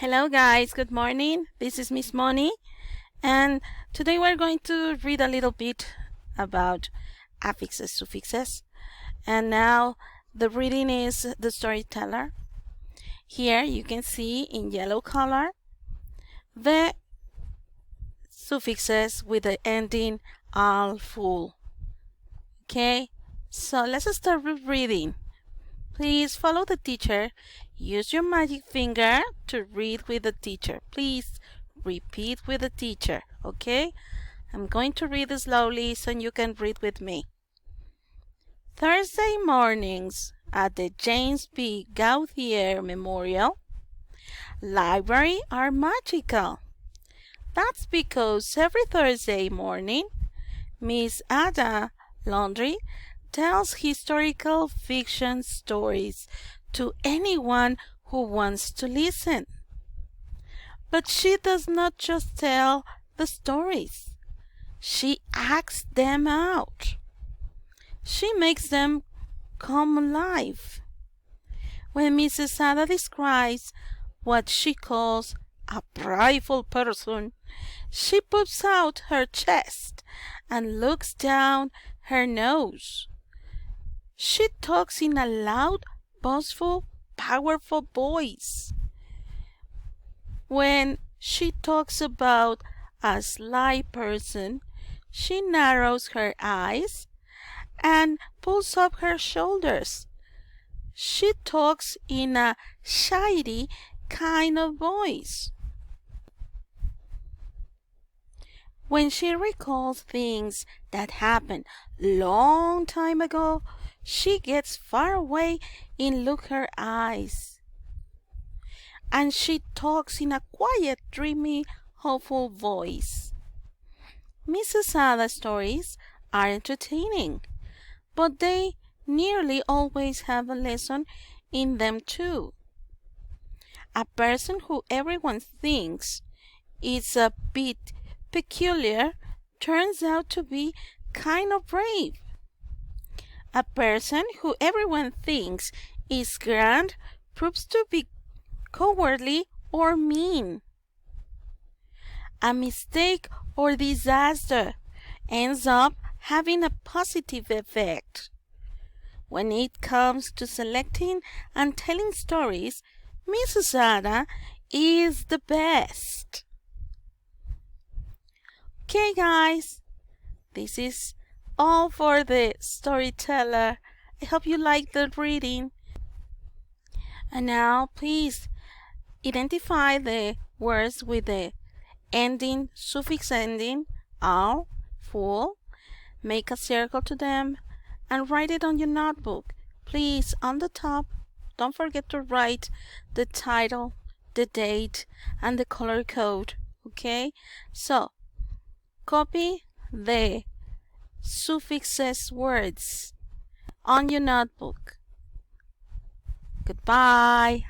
Hello guys, good morning. This is Miss Moni and today we're going to read a little bit about affixes, suffixes. And now the reading is The Storyteller. Here you can see in yellow color the suffixes with the ending al, full. Okay, so let's start with reading. Please follow the teacher. Use your magic finger to read with the teacher. Please repeat with the teacher, okay? I'm going to read slowly so you can read with me. Thursday mornings at the James B. Gauthier Memorial Library are magical. That's because every Thursday morning, Miss Ada Laundrie tells historical fiction stories to anyone who wants to listen. But she does not just tell the stories. She acts them out. She makes them come alive. When Mrs. Ada describes what she calls a prideful person, she puffs out her chest and looks down her nose. She talks in a loud, boastful, powerful voice. When she talks about a sly person, she narrows her eyes and pulls up her shoulders. She talks in a shady kind of voice. When she recalls things that happened long time ago, she gets far away in look her eyes. And she talks in a quiet, dreamy, hopeful voice. Mrs. Ada's stories are entertaining, but they nearly always have a lesson in them too. A person who everyone thinks is a bit peculiar turns out to be kind of brave. A person who everyone thinks is grand proves to be cowardly or mean. A mistake or disaster ends up having a positive effect. When it comes to selecting and telling stories, Mrs. Ada is the best. Okay guys, this is all for the storyteller. I hope you like the reading. And now please identify the words with the ending, suffix ending, al, full. Make a circle to them and write it on your notebook. Please, on the top, don't forget to write the title, the date, and the color code. Okay? So, copy the suffixes words on your notebook. Goodbye.